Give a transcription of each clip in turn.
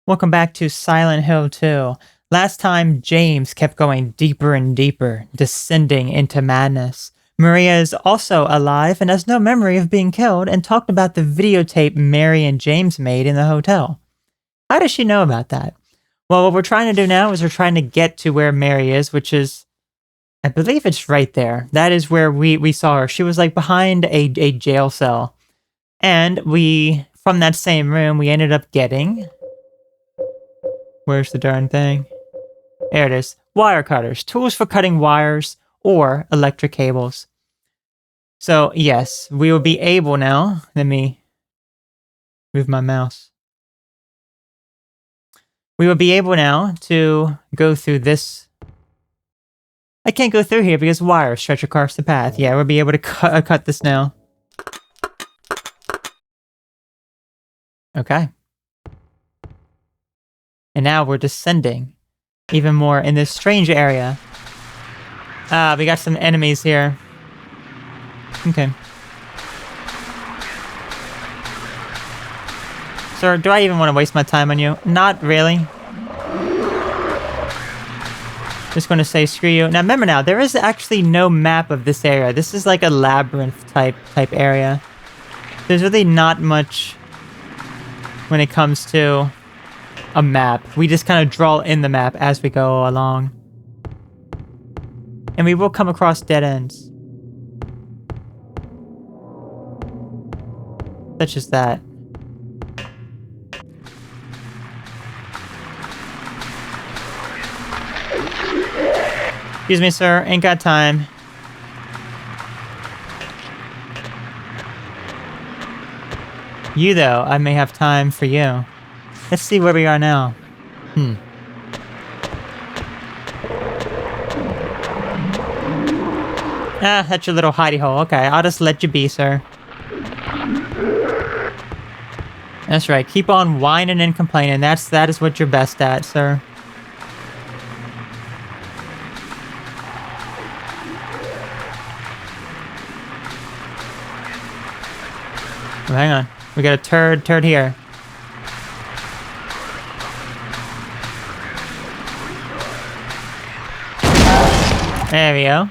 Welcome back to Silent Hill 2. Last time, James kept going deeper and deeper, descending into madness. Maria is also alive and has no memory of being killed and talked about the videotape Mary and James made in the hotel. How does she know about that? Well, what we're trying to do now is we're trying to get to where Mary is, which is, I believe it's right there. That is where we saw her. She was like behind a jail cell. And from that same room, we ended up getting... Where's the darn thing? There it is. Wire cutters. Tools for cutting wires or electric cables. So, yes, we will be able now. Let me move my mouse. We will be able now to go through this. I can't go through here because wires stretch across the path. Yeah, we'll be able to cut this now. Okay. And now we're descending even more in this strange area. We got some enemies here. Okay. Sir, do I even want to waste my time on you? Not really. Just going to say screw you. Now remember now, there is actually no map of this area. This is like a labyrinth type area. There's really not much when it comes to a map. We just kind of draw in the map as we go along. And we will come across dead ends. Such as that. Excuse me, sir. Ain't got time. You, though, I may have time for you. Let's see where we are now. Ah, that's your little hidey hole. Okay, I'll just let you be, sir. That's right. Keep on whining and complaining. That is what you're best at, sir. Oh, hang on. We got a turd here. There we go.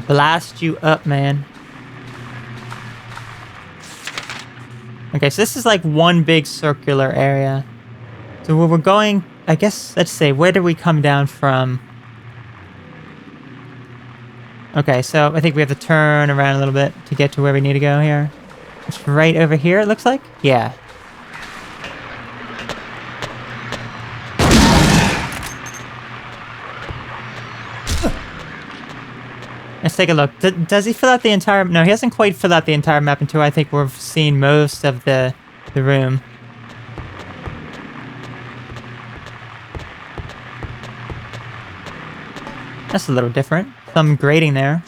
Blast you up, man. Okay, so this is like one big circular area. So where we're going, I guess, let's say, where do we come down from? Okay, so I think we have to turn around a little bit to get to where we need to go here. It's right over here, it looks like? Yeah. Let's take a look. Does he fill out the entire... No, he hasn't quite filled out the entire map until I think we've seen most of the room. That's a little different. Some grading there.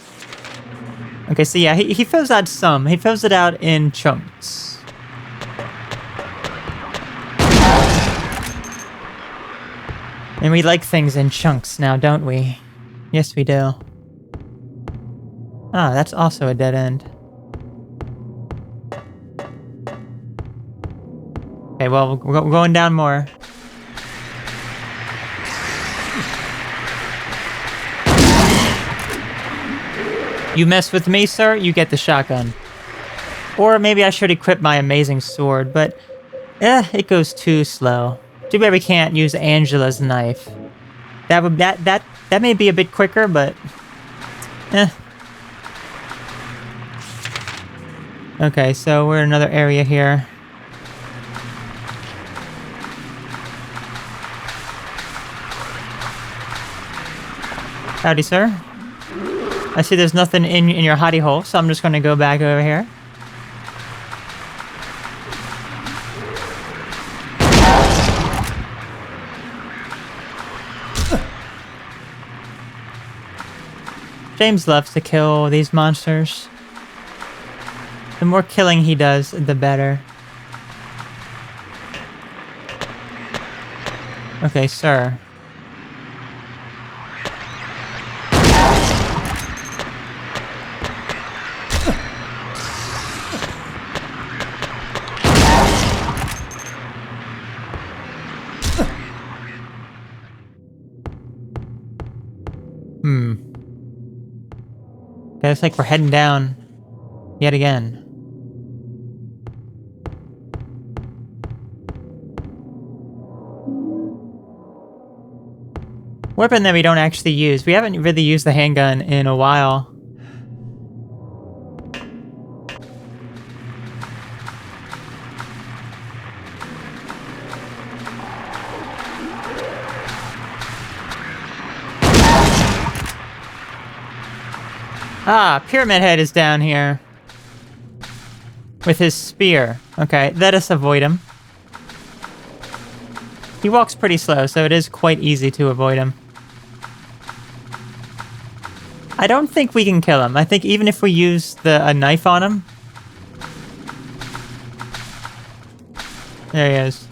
Okay, so yeah, he fills out some. He fills it out in chunks. And we like things in chunks now, don't we? Yes, we do. Ah, that's also a dead end. Okay, well, we're going down more. You mess with me, sir, you get the shotgun. Or maybe I should equip my amazing sword, but it goes too slow. Too bad we can't use Angela's knife. That may be a bit quicker, but Okay, so we're in another area here. Howdy, sir. I see there's nothing in your hidey hole, so I'm just going to go back over here. James loves to kill these monsters. The more killing he does, the better. Okay, sir. Okay, looks like we're heading down yet again. Weapon that we don't actually use. We haven't really used the handgun in a while. Ah, Pyramid Head is down here. With his spear. Okay, let us avoid him. He walks pretty slow, so it is quite easy to avoid him. I don't think we can kill him. I think even if we use a knife on him... There he is.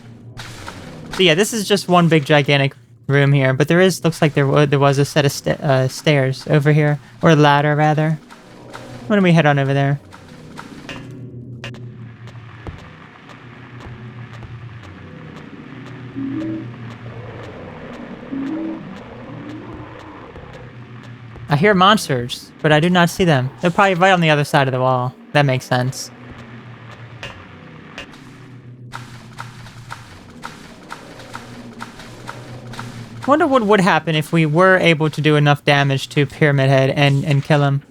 So yeah, this is just one big gigantic room here, but looks like there was a set of stairs over here. Or ladder, rather. Why don't we head on over there? I hear monsters, but I do not see them. They're probably right on the other side of the wall. That makes sense. Wonder what would happen if we were able to do enough damage to Pyramid Head and kill him.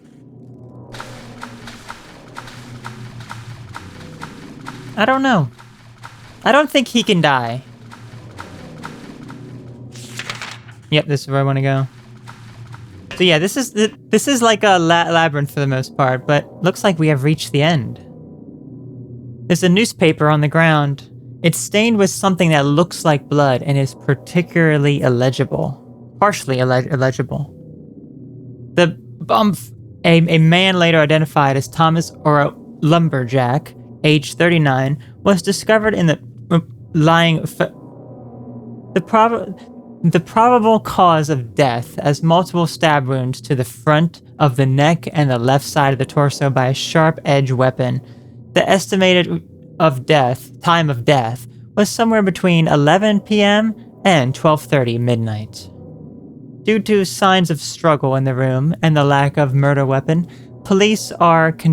I don't know. I don't think he can die. Yep, this is where I want to go. So yeah, this is like a labyrinth for the most part, but looks like we have reached the end. There's a newspaper on the ground. It's stained with something that looks like blood and is particularly illegible. Partially illegible. A man later identified as Thomas or a lumberjack, age 39, was discovered in the lying... The probable cause of death as multiple stab wounds to the front of the neck and the left side of the torso by a sharp-edged weapon. The estimated time of death was somewhere between 11 p.m. and 12:30 midnight. Due to signs of struggle in the room and the lack of murder weapon, police are what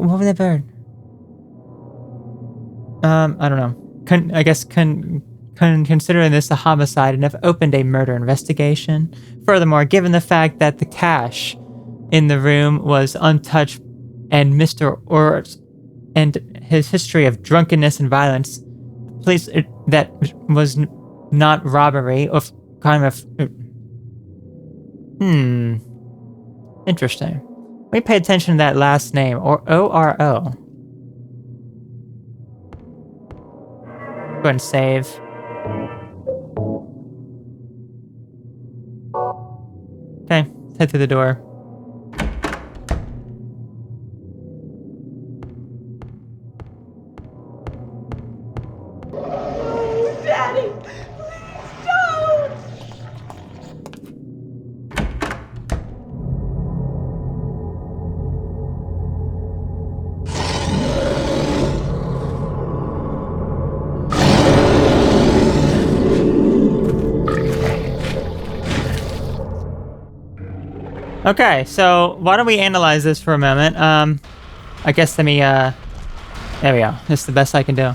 was that bird? I don't know. I guess considering this a homicide and have opened a murder investigation. Furthermore, given the fact that the cash in the room was untouched and Mr. Orr and his history of drunkenness and violence, police that was not robbery of kind of... Interesting. We pay attention to that last name, or O-R-O. Go ahead and save. Okay, let's head through the door. Daddy, please don't! Okay, so why don't we analyze this for a moment? I guess let me, there we go. This is the best I can do.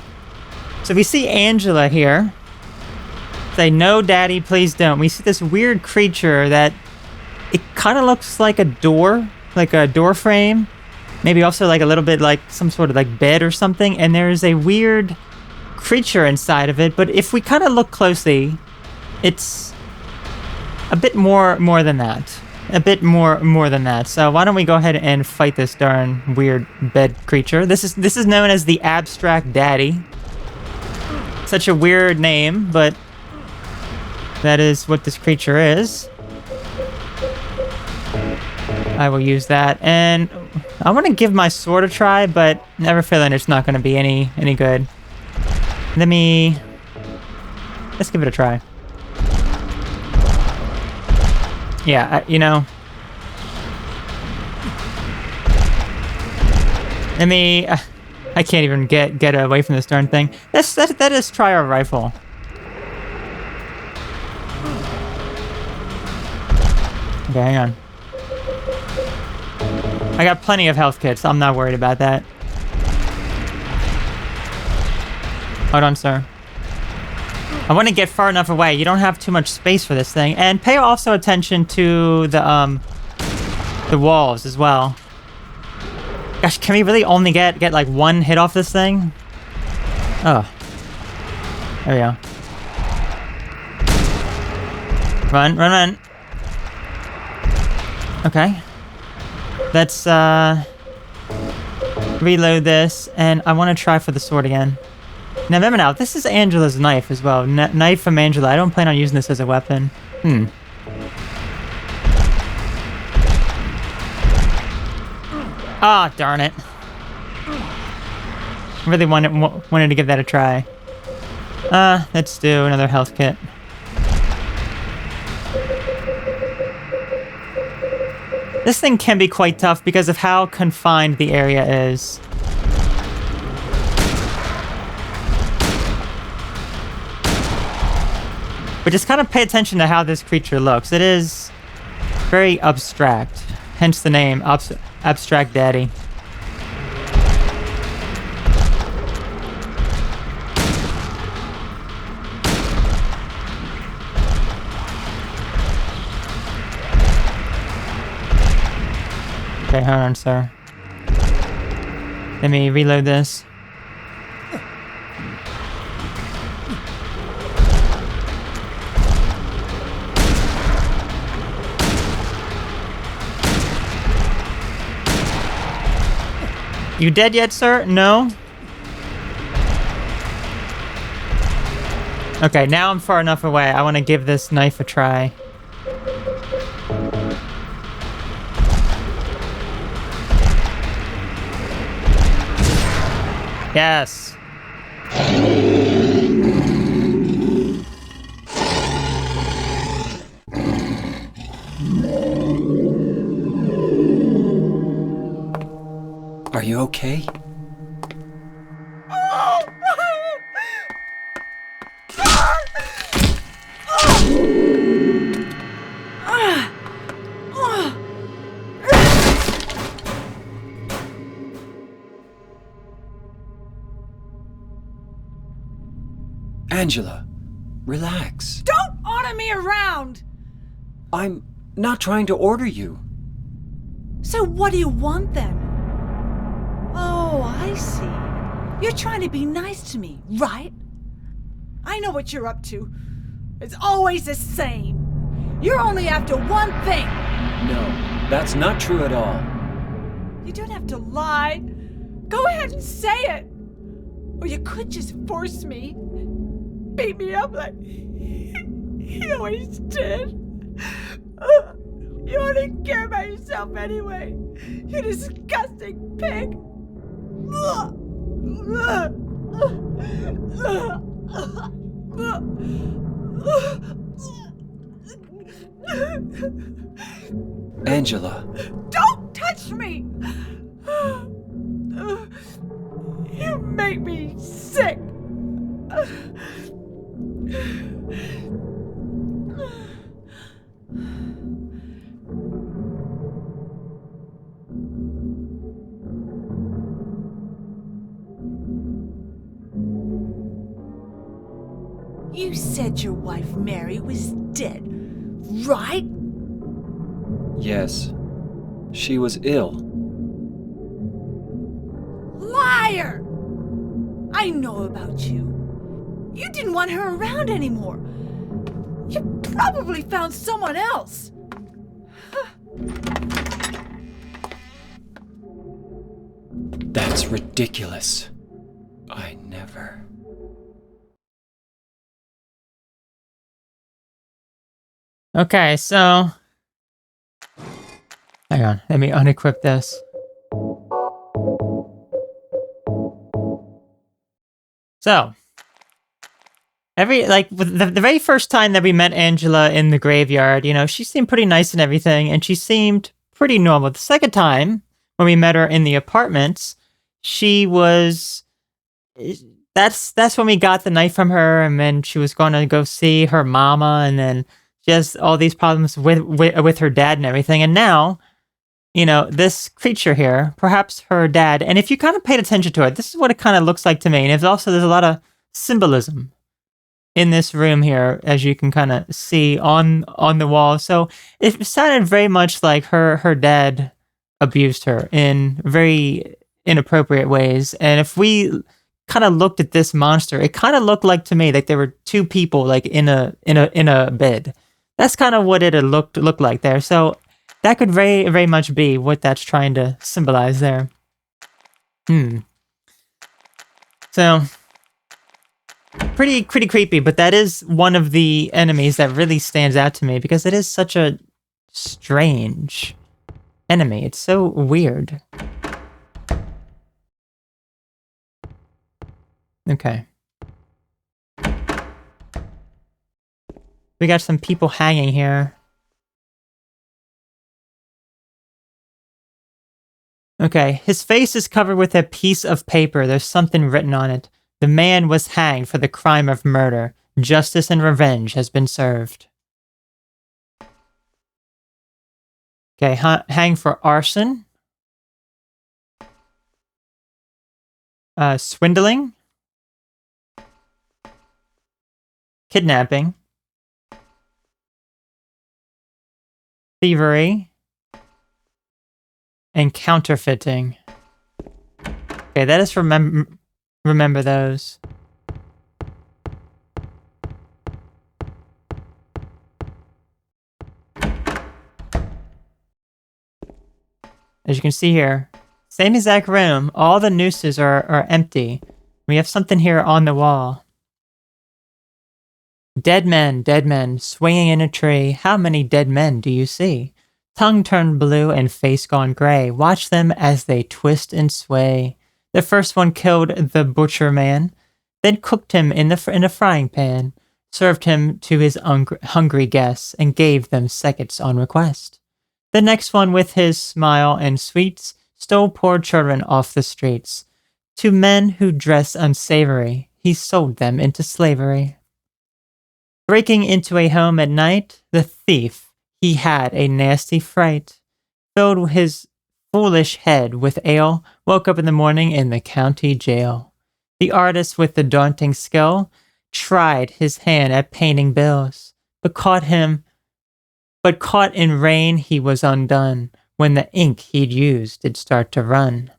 So we see Angela here. Say, no, daddy, please don't. We see this weird creature that it kind of looks like a door frame. Maybe also like a little bit like some sort of like bed or something. And there's a weird creature inside of it. But if we kind of look closely, it's a bit more than that. A bit more than that. So why don't we go ahead and fight this darn weird bed creature? This is known as the Abstract Daddy. Such a weird name, but that is what this creature is. I will use that, and I want to give my sword a try, but never feeling it's not going to be any good. Let's give it a try. Yeah, you know. I can't even get away from this darn thing. Let us try our rifle. Okay, hang on. I got plenty of health kits. I'm not worried about that. Hold on, sir. I want to get far enough away. You don't have too much space for this thing. And pay also attention to the walls as well. Gosh, can we really only get like one hit off this thing? Oh. There we go. Run, run, run. Okay. Let's reload this, and I want to try for the sword again. Now remember now, this is Angela's knife as well. Knife from Angela. I don't plan on using this as a weapon. Ah, darn it. I really wanted to give that a try. Let's do another health kit. This thing can be quite tough because of how confined the area is. But just kind of pay attention to how this creature looks. It is very abstract. Hence the name, Abstract Daddy. Okay, hold on, sir. Let me reload this. You dead yet, sir? No? Okay, now I'm far enough away. I want to give this knife a try. Yes. Are you okay? Angela, relax. Don't order me around! I'm not trying to order you. So what do you want then? Oh, I see. You're trying to be nice to me, right? I know what you're up to. It's always the same. You're only after one thing. No, that's not true at all. You don't have to lie. Go ahead and say it. Or you could just force me. Beat me up like he always did. You only care about yourself anyway. You disgusting pig. Angela. Don't touch me! You make me sick. You said your wife Mary was dead, right? Yes. She was ill. Liar! I know about you. You didn't want her around anymore. You probably found someone else. That's ridiculous. I never... Okay, so... Hang on, let me unequip this. So... with the very first time that we met Angela in the graveyard, you know, she seemed pretty nice and everything, and she seemed pretty normal. The second time, when we met her in the apartments, she was... That's when we got the knife from her, and then she was going to go see her mama, and then She has all these problems with her dad and everything. And now, you know, this creature here, perhaps her dad, and if you kind of paid attention to it, this is what it kind of looks like to me. And there's a lot of symbolism in this room here, as you can kind of see on the wall. So it sounded very much like her dad abused her in very inappropriate ways. And if we kind of looked at this monster, it kind of looked like to me like there were two people like in a bed. That's kind of what it had looked like there. So that could very much be what that's trying to symbolize there. So pretty creepy, but that is one of the enemies that really stands out to me because it is such a strange enemy. It's so weird. Okay. We got some people hanging here. Okay, his face is covered with a piece of paper. There's something written on it. The man was hanged for the crime of murder. Justice and revenge has been served. Okay, hang for arson. Swindling. Kidnapping. Thievery. And counterfeiting. Okay, let us remember those. As you can see here, same exact room, all the nooses are empty. We have something here on the wall. Dead men, swinging in a tree. How many dead men do you see? Tongue turned blue and face gone gray. Watch them as they twist and sway. The first one killed the butcher man, then cooked him in a frying pan, served him to his hungry guests, and gave them seconds on request. The next one, with his smile and sweets, stole poor children off the streets. To men who dress unsavory, he sold them into slavery. Breaking into a home at night, the thief, he had a nasty fright. Filled his foolish head with ale, woke up in the morning in the county jail. The artist with the daunting skill tried his hand at painting bills, but caught in rain he was undone, when the ink he'd used did start to run.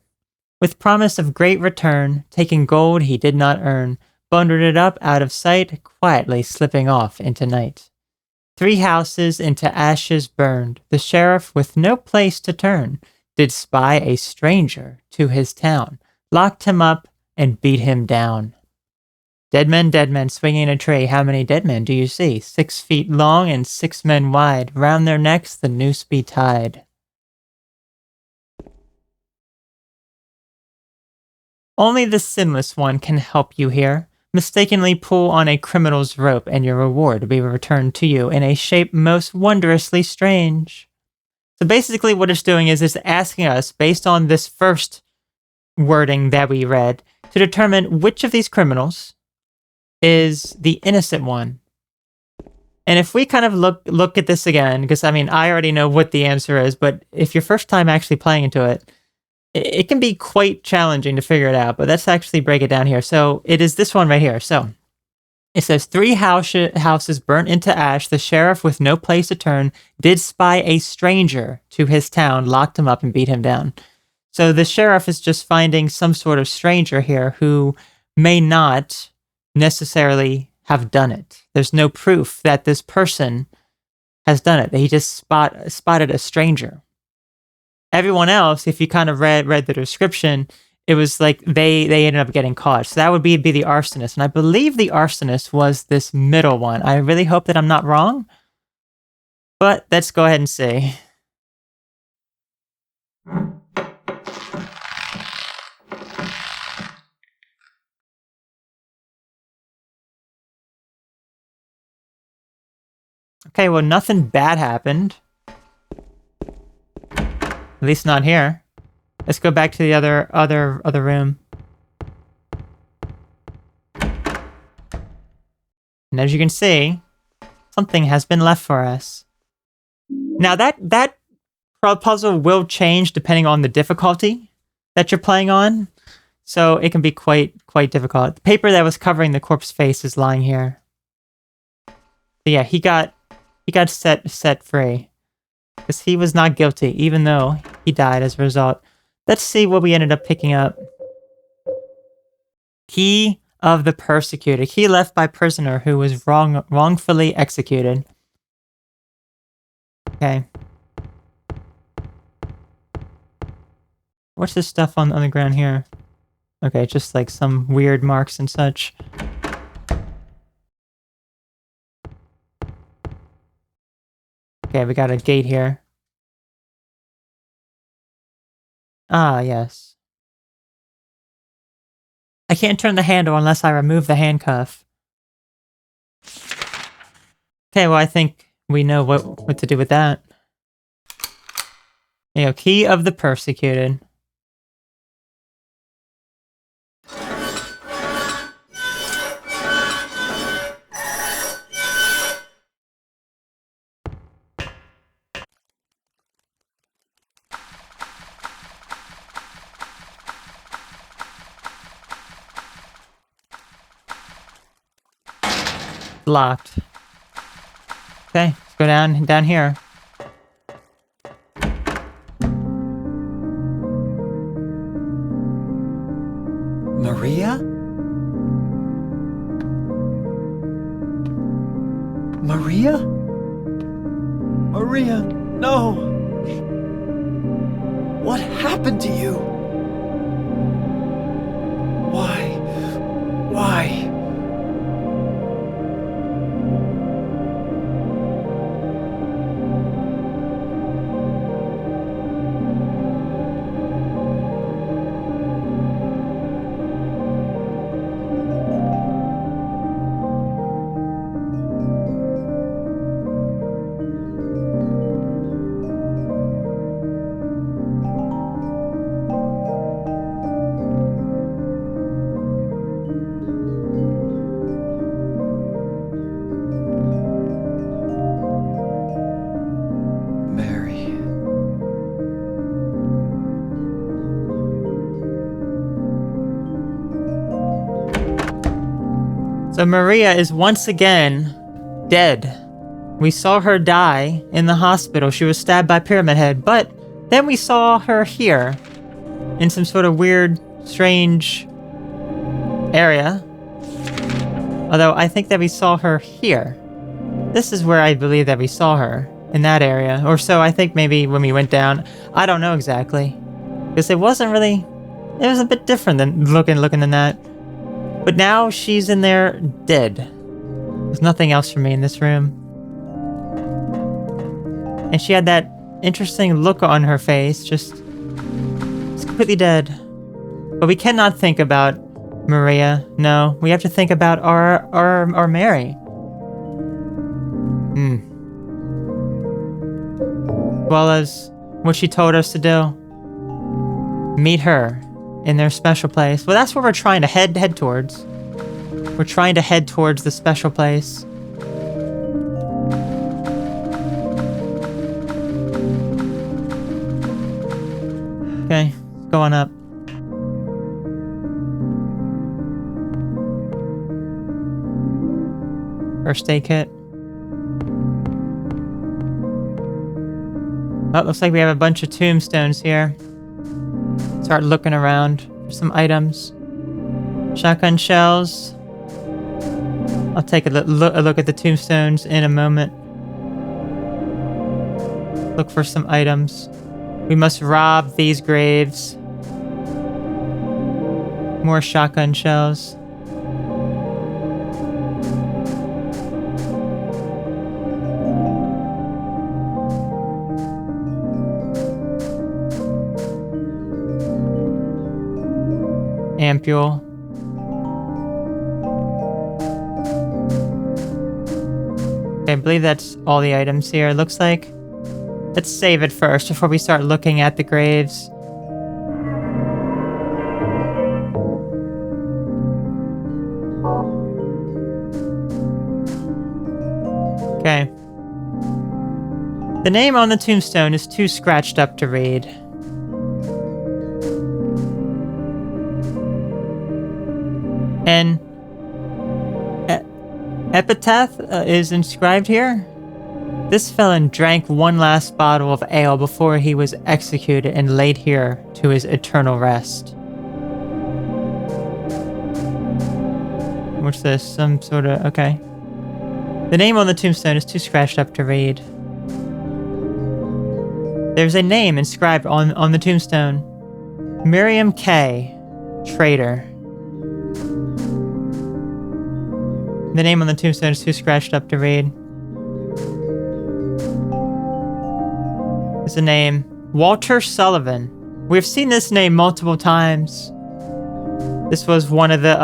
With promise of great return, taking gold he did not earn, bundled it up out of sight, quietly slipping off into night. 3 houses into ashes burned, the sheriff with no place to turn, did spy a stranger to his town, locked him up and beat him down. Dead men, swinging a tray. How many dead men do you see? 6 feet long and 6 men wide. Round their necks the noose be tied. Only the sinless one can help you here. Mistakenly pull on a criminal's rope and your reward will be returned to you in a shape most wondrously strange. So basically what it's doing is it's asking us, based on this first wording that we read, to determine which of these criminals is the innocent one. And if we kind of look at this again, because I mean, I already know what the answer is, but if your first time actually playing into it, it can be quite challenging to figure it out, but let's actually break it down here. So it is this one right here. So it says 3 houses burnt into ash. The sheriff with no place to turn did spy a stranger to his town, locked him up and beat him down. So the sheriff is just finding some sort of stranger here who may not necessarily have done it. There's no proof that this person has done it. He just spotted a stranger. Everyone else, if you kind of read the description, it was like they ended up getting caught. So that would be the arsonist. And I believe the arsonist was this middle one. I really hope that I'm not wrong. But let's go ahead and see. Okay, well, nothing bad happened. At least not here. Let's go back to the other room. And as you can see, Something has been left for us. Now that puzzle will change depending on the difficulty that you're playing on. So it can be quite difficult. The paper that was covering the corpse face is lying here. So yeah, he got set free. Because he was not guilty, even though he died as a result. Let's see what we ended up picking up. Key of the persecuted. Key left by prisoner who was wrongfully executed. Okay. What's this stuff on the ground here? Okay, just like some weird marks and such. Okay, we got a gate here. Ah, yes. I can't turn the handle unless I remove the handcuff. Okay, well, I think we know what to do with that. There you go, key of the persecuted. Locked. Okay, let's go down here. Maria? Maria? Maria, no! What happened to you? Why? Why? So Maria is once again dead. We saw her die in the hospital. She was stabbed by Pyramid Head, but then we saw her here in some sort of weird, strange area. Although I think that we saw her here. This is where I believe that we saw her, in that area. Or so I think maybe when we went down. I don't know exactly. Because it wasn't really... It was a bit different than looking than that. But now she's in there dead. There's nothing else for me in this room. And she had that interesting look on her face, just completely dead. But we cannot think about Maria. No, we have to think about our Mary. As well as what she told us to do. Meet her in their special place. Well, that's where we're trying to head towards. We're trying to head towards the special place. Okay, go on up. First aid kit. Oh, looks like we have a bunch of tombstones here. Start looking around for some items. Shotgun shells. I'll take a look at the tombstones in a moment. Look for some items. We must rob these graves. More shotgun shells. Ampule. Okay, I believe that's all the items here, it looks like. Let's save it first before we start looking at the graves. Okay. The name on the tombstone is too scratched up to read. An epitaph is inscribed here. This felon drank one last bottle of ale before he was executed and laid here to his eternal rest. What's this? Some sort of... okay. The name on the tombstone is too scratched up to read. There's a name inscribed on the tombstone. Miriam K. Traitor. The name on the tombstone is too scratched up to read. There's a name. Walter Sullivan. We've seen this name multiple times. This was one of the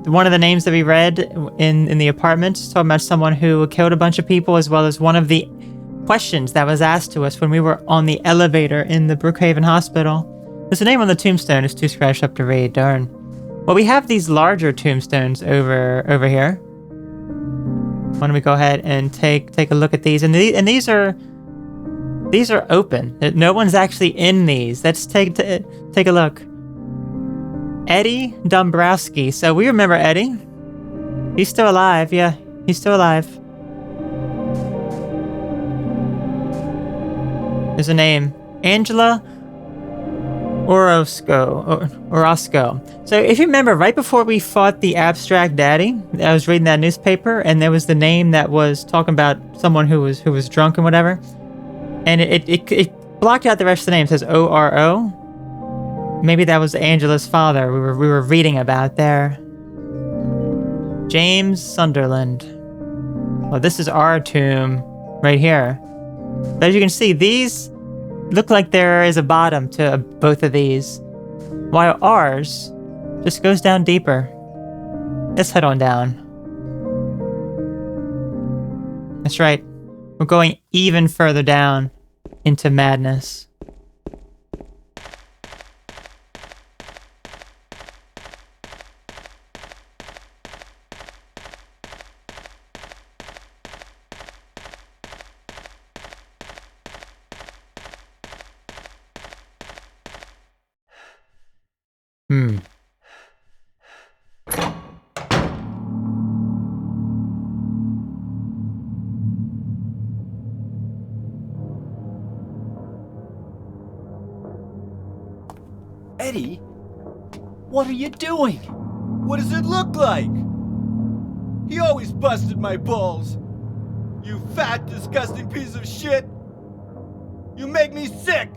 one of the names that we read in the apartment, talking about someone who killed a bunch of people, as well as one of the questions that was asked to us when we were on the elevator in the Brookhaven Hospital. There's a name on the tombstone is too scratched up to read. Darn. Well, we have these larger tombstones over here. Why don't we go ahead and take a look at these? And these are open. No one's actually in these. Let's take a look. Eddie Dombrowski. So we remember Eddie. He's still alive. Yeah, he's still alive. There's a name. Angela Orozco. So if you remember, right before we fought the abstract daddy, I was reading that newspaper, and there was the name that was talking about someone who was drunk and whatever. And it blocked out the rest of the name. It says ORO. Maybe that was Angela's father we were reading about there. James Sunderland. Well, this is our tomb right here. But as you can see, these look like there is a bottom to both of these, while ours just goes down deeper. Let's head on down. That's right. We're going even further down into madness. Eddie? What are you doing? What does it look like? He always busted my balls. You fat, disgusting piece of shit. You make me sick.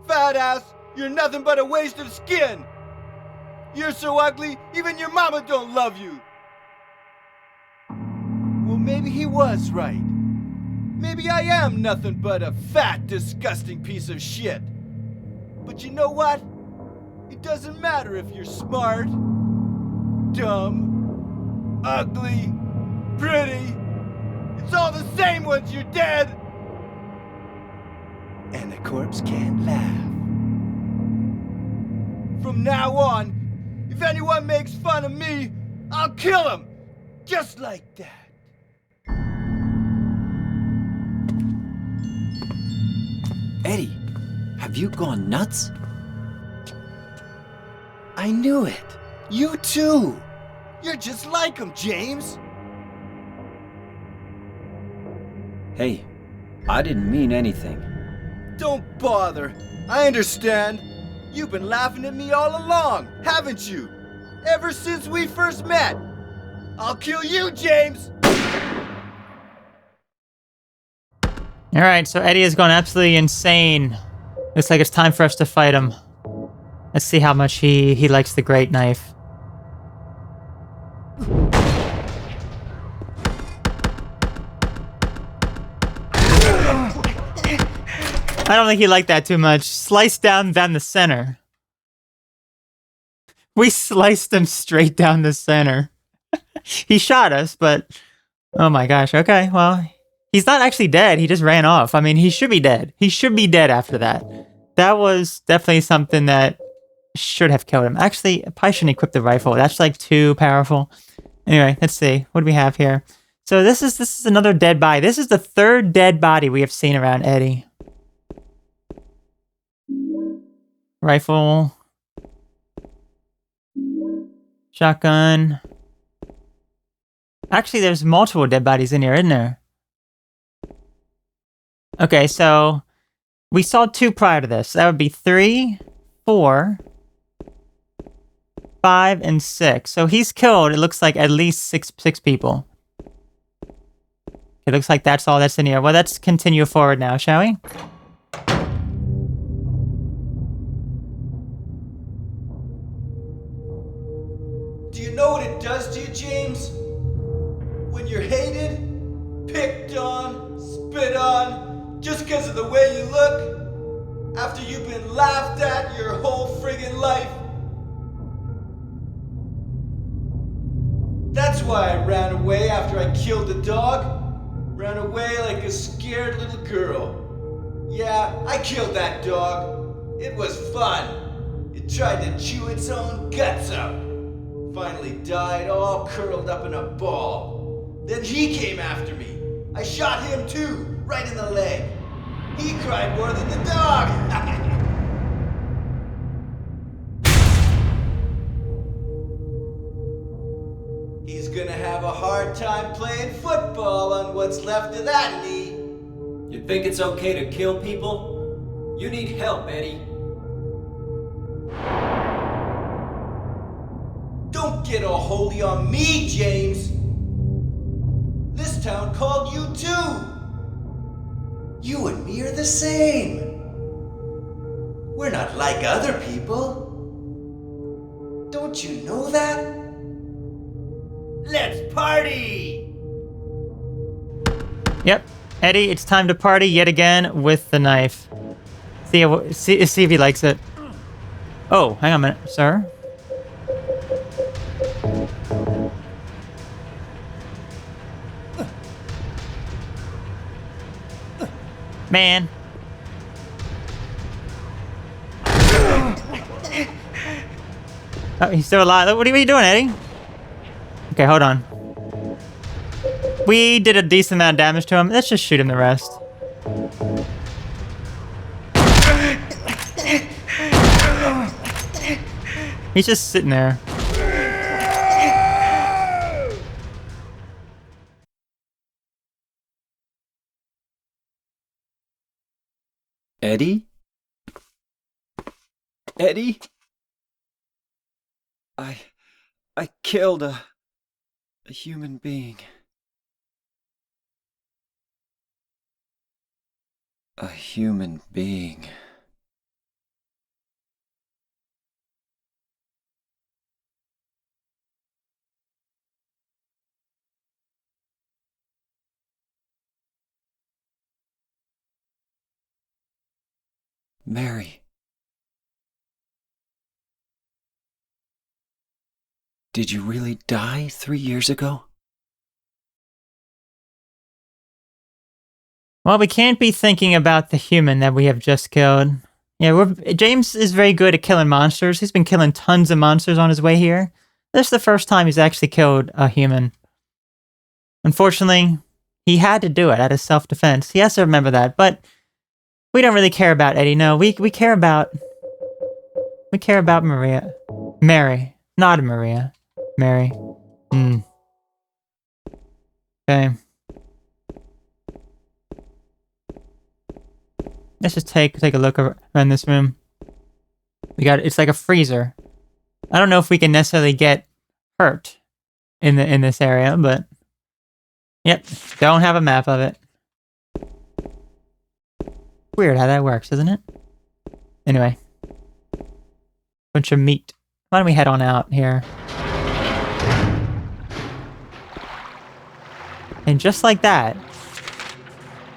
Fat ass, you're nothing but a waste of skin. You're so ugly, even your mama don't love you. Well, maybe he was right. Maybe I am nothing but a fat, disgusting piece of shit. But you know what? It doesn't matter if you're smart, dumb, ugly, pretty. It's all the same once you're dead. And the corpse can't laugh. From now on, if anyone makes fun of me, I'll kill him. Just like that. Eddie, have you gone nuts? I knew it. You too. You're just like him, James. Hey, I didn't mean anything. Don't bother. I understand. You've been laughing at me all along, haven't you? Ever since we first met. I'll kill you, James! Alright, so Eddie has gone absolutely insane. Looks like it's time for us to fight him. Let's see how much he likes the great knife. I don't think he liked that too much. Slice down the center. We sliced him straight down the center. He shot us, but... oh my gosh, okay, well... he's not actually dead, he just ran off. I mean, he should be dead. He should be dead after that. That was definitely something that should have killed him. Actually, I probably shouldn't equip the rifle. That's like too powerful. Anyway, let's see. What do we have here? So this is another dead body. This is the third dead body we have seen around Eddie. Rifle. Shotgun. Actually, there's multiple dead bodies in here, isn't there? Okay, so we saw 2 prior to this. That would be 3, 4, 5, and 6. So he's killed, it looks like, at least six people. It looks like that's all that's in here. Well, let's continue forward now, shall we? Do you know what it does to you, James? When you're hated, picked on, spit on, just because of the way you look, after you've been laughed at your whole friggin' life. That's why I ran away after I killed the dog. Ran away like a scared little girl. Yeah, I killed that dog. It was fun. It tried to chew its own guts out. Finally died all curled up in a ball. Then he came after me. I shot him too, right in the leg. He cried more than the dog. He's gonna have a hard time playing football on what's left of that knee. You think it's okay to kill people? You need help, Eddie. Don't get all holy on me, James. This town called you too. You and me are the same. We're not like other people. Don't you know that? Let's party! Yep. Eddie, it's time to party yet again with the knife. See if he likes it. Oh, hang on a minute, sir. Man. Oh, he's still alive. What are you doing, Eddie? Okay, hold on. We did a decent amount of damage to him. Let's just shoot him the rest. He's just sitting there. Eddie? Eddie? I killed a human being. A human being. Mary. Did you really die 3 years ago? Well, we can't be thinking about the human that we have just killed. Yeah, James is very good at killing monsters. He's been killing tons of monsters on his way here. This is the first time he's actually killed a human. Unfortunately, he had to do it out of self-defense. He has to remember that, but we don't really care about Eddie. No, we care about Maria. Mary, not Maria. Mary. Okay. Let's just take a look around this room. It's like a freezer. I don't know if we can necessarily get hurt in this area, but yep, don't have a map of it. Weird how that works, isn't it? Anyway. Bunch of meat. Why don't we head on out here? And just like that,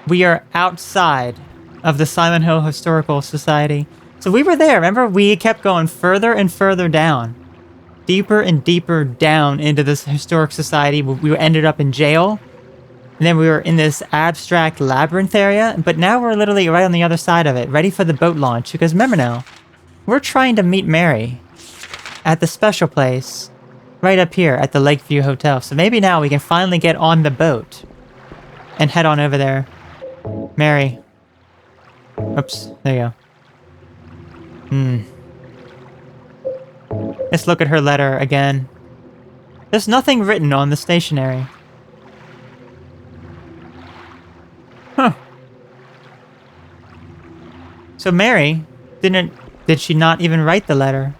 we are outside of the Silent Hill Historical Society. So we were there, remember? We kept going further and further down. Deeper and deeper down into this historic society. We ended up in jail. And then we were in this abstract labyrinth area. But now we're literally right on the other side of it, ready for the boat launch. Because remember now, we're trying to meet Mary at the special place right up here at the Lakeview Hotel. So maybe now we can finally get on the boat and head on over there. Mary. Oops, there you go. Let's look at her letter again. There's nothing written on the stationery. Huh. So Mary did she not even write the letter?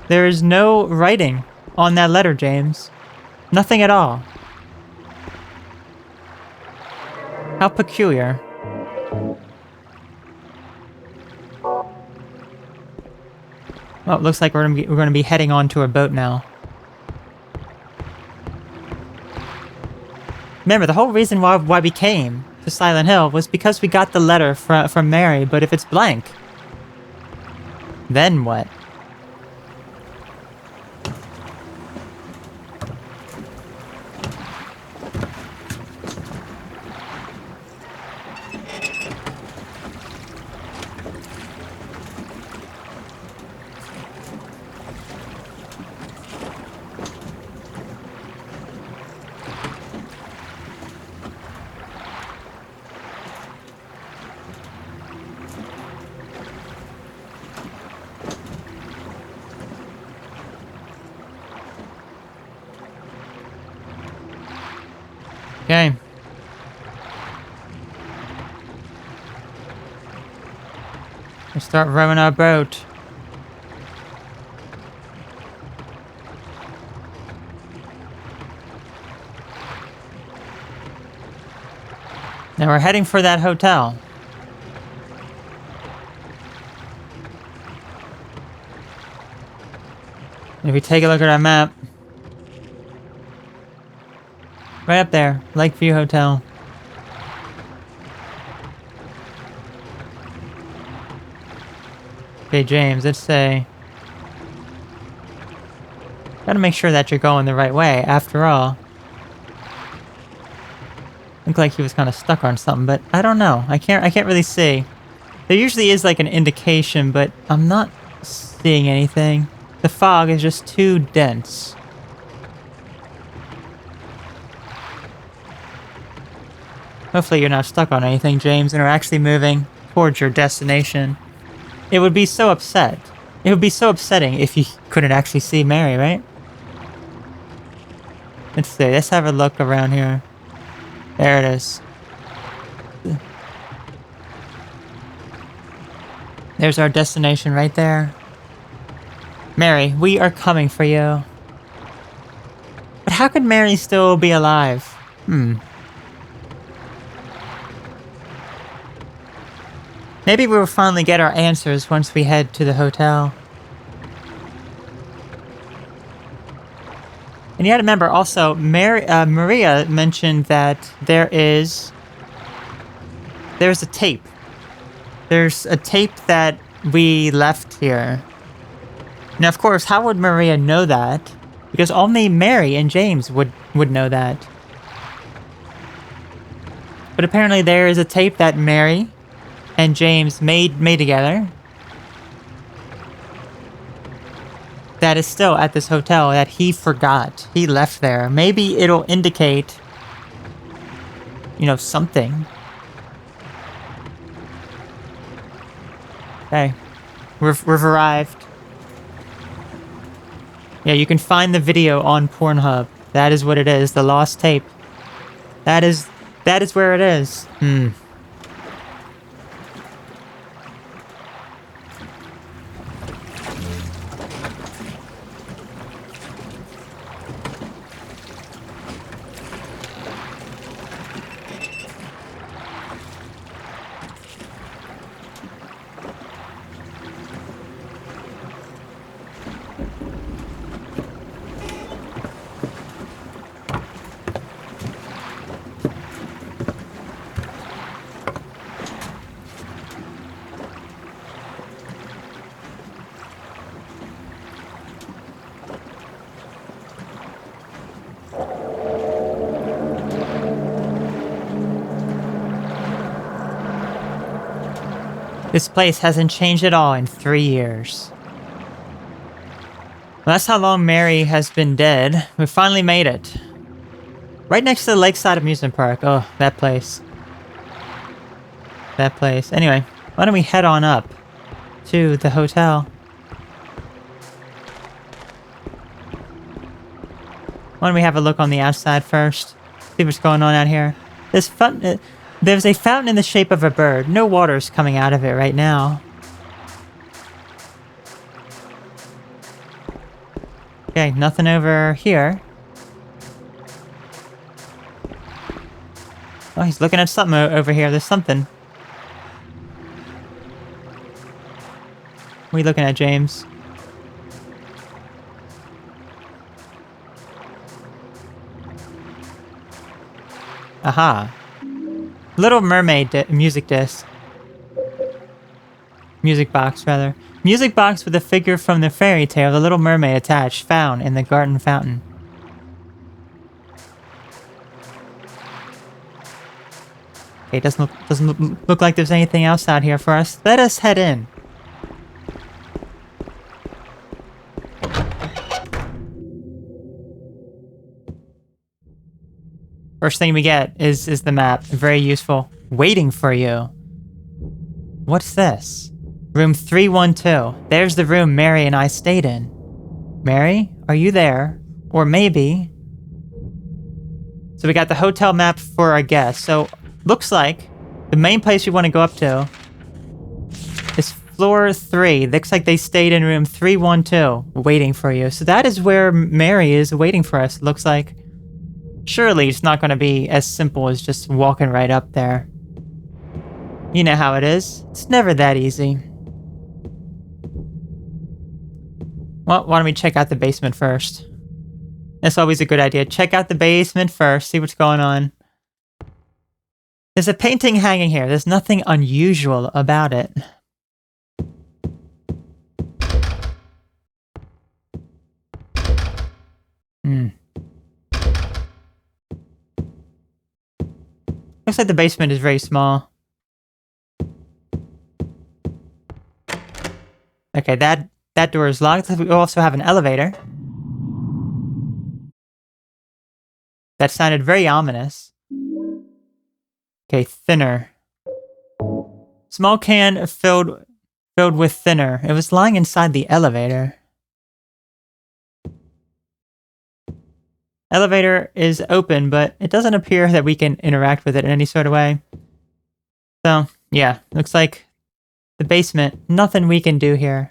There is no writing on that letter, James. Nothing at all. How peculiar. Well, it looks like we're gonna be heading on to a boat now. Remember, the whole reason why we came to Silent Hill was because we got the letter from Mary, but if it's blank, then what? Okay. Let's start rowing our boat. Now we're heading for that hotel. If we take a look at our map, right up there, Lakeview Hotel. Okay, James, let's say... Gotta make sure that you're going the right way, after all. Looked like he was kind of stuck on something, but I don't know. I can't really see. There usually is like an indication, but I'm not seeing anything. The fog is just too dense. Hopefully you're not stuck on anything, James, and are actually moving towards your destination. It would be so upset. It would be so upsetting if you couldn't actually see Mary, right? Let's see. Let's have a look around here. There it is. There's our destination right there. Mary, we are coming for you. But how could Mary still be alive? Maybe we'll finally get our answers once we head to the hotel. And you gotta remember also, Maria mentioned that there's a tape. There's a tape that we left here. Now, of course, how would Maria know that? Because only Mary and James would know that. But apparently there is a tape that Mary and James made together that is still at this hotel that he forgot. He left there. Maybe it'll indicate, you know, something. Okay. We've arrived. Yeah, you can find the video on Pornhub. That is what it is. The lost tape. That is where it is. This place hasn't changed at all in 3 years. That's how long Mary has been dead. We finally made it. Right next to the Lakeside Amusement Park. Oh, that place. That place. Anyway, why don't we head on up to the hotel? Why don't we have a look on the outside first? See what's going on out here. There's a fountain in the shape of a bird. No water's coming out of it right now. Okay, nothing over here. Oh, he's looking at something over here. There's something. What are you looking at, James? Aha. Little Mermaid music disc. Music box, rather. Music box with a figure from the fairy tale, The Little Mermaid, attached, found in the garden fountain. Okay, doesn't look like there's anything else out here for us. Let us head in. First thing we get is the map. Very useful. Waiting for you. What's this? Room 312. There's the room Mary and I stayed in. Mary, are you there? Or maybe... So we got the hotel map for our guest. So, looks like the main place we want to go up to is floor 3. Looks like they stayed in room 312, waiting for you. So that is where Mary is waiting for us, looks like. Surely it's not going to be as simple as just walking right up there. You know how it is. It's never that easy. Well, why don't we check out the basement first? That's always a good idea. Check out the basement first, see what's going on. There's a painting hanging here. There's nothing unusual about it. Looks like the basement is very small. Okay, that door is locked. We also have an elevator. That sounded very ominous. Okay, thinner. Small can filled with thinner. It was lying inside the elevator. Elevator is open, but it doesn't appear that we can interact with it in any sort of way. So, yeah, looks like the basement. Nothing we can do here.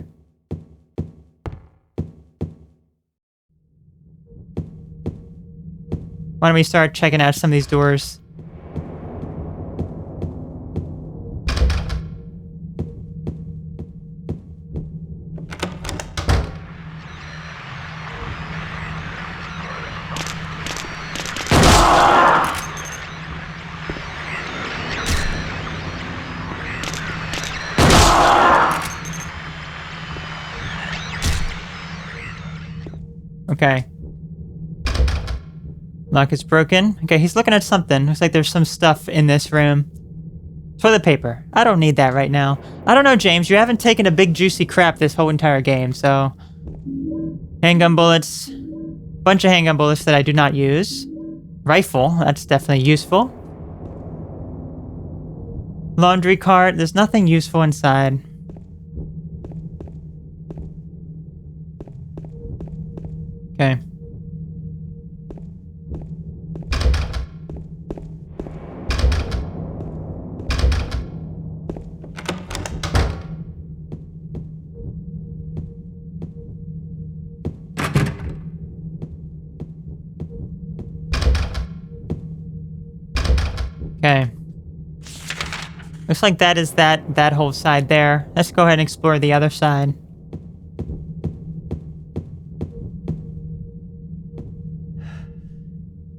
Why don't we start checking out some of these doors? Okay. Lock is broken. Okay, he's looking at something. Looks like there's some stuff in this room. Toilet paper. I don't need that right now. I don't know, James. You haven't taken a big juicy crap this whole entire game, so... Handgun bullets. Bunch of handgun bullets that I do not use. Rifle. That's definitely useful. Laundry cart. There's nothing useful inside. Okay. Okay. Looks like that is that whole side there. Let's go ahead and explore the other side.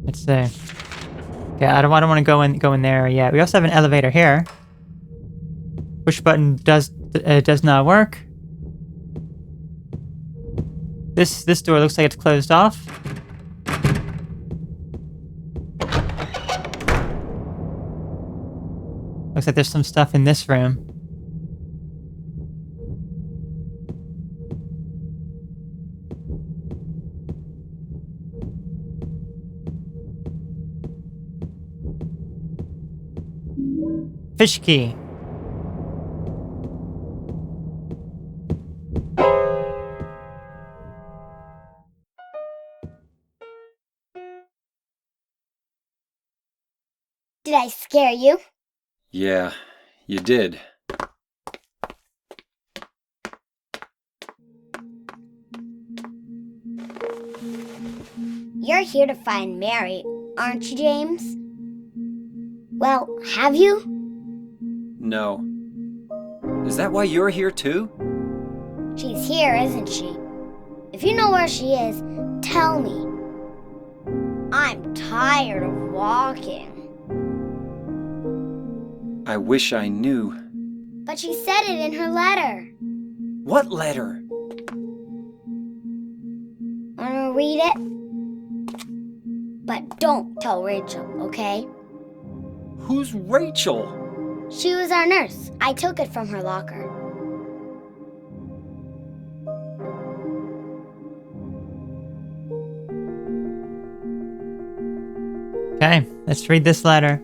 Let's see. Yeah, I don't want to go in there yet. We also have an elevator here. Push button does not work. This door looks like it's closed off. Looks like there's some stuff in this room. Fish key. Did I scare you? Yeah, you did. You're here to find Mary, aren't you, James? Well, have you? No. Is that why you're here too? She's here, isn't she? If you know where she is, tell me. I'm tired of walking. I wish I knew. But she said it in her letter. What letter? Wanna read it? But don't tell Rachel, okay? Who's Rachel? She was our nurse. I took it from her locker. Okay, let's read this letter.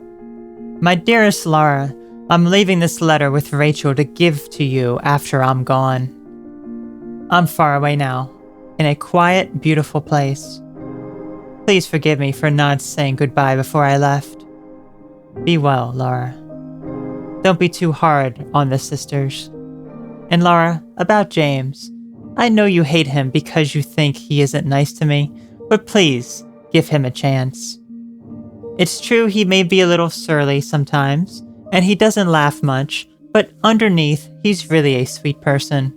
My dearest Laura, I'm leaving this letter with Rachel to give to you after I'm gone. I'm far away now, in a quiet, beautiful place. Please forgive me for not saying goodbye before I left. Be well, Laura. Don't be too hard on the sisters. And Laura, about James. I know you hate him because you think he isn't nice to me, but please give him a chance. It's true he may be a little surly sometimes, and he doesn't laugh much, but underneath, he's really a sweet person.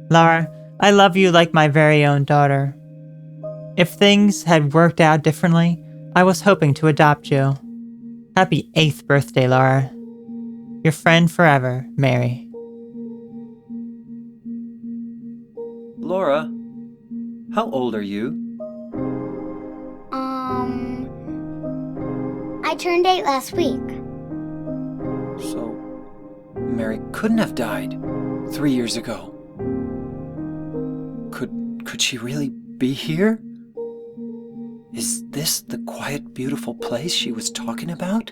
Laura, I love you like my very own daughter. If things had worked out differently, I was hoping to adopt you. Happy 8th birthday, Laura. Your friend forever, Mary. Laura, how old are you? I turned 8 last week. So, Mary couldn't have died 3 years ago. Could she really be here? Is this the quiet, beautiful place she was talking about?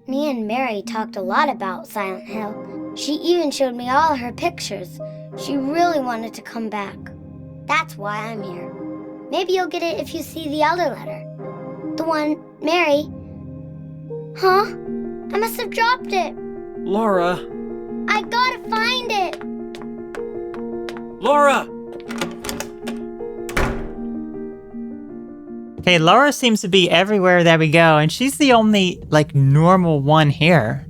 Me and Mary talked a lot about Silent Hill. She even showed me all her pictures. She really wanted to come back. That's why I'm here. Maybe you'll get it if you see the other letter. The one, Mary. Huh? I must have dropped it. Laura! I gotta find it. Laura! Okay, Laura seems to be everywhere that we go, and she's the only, normal one here.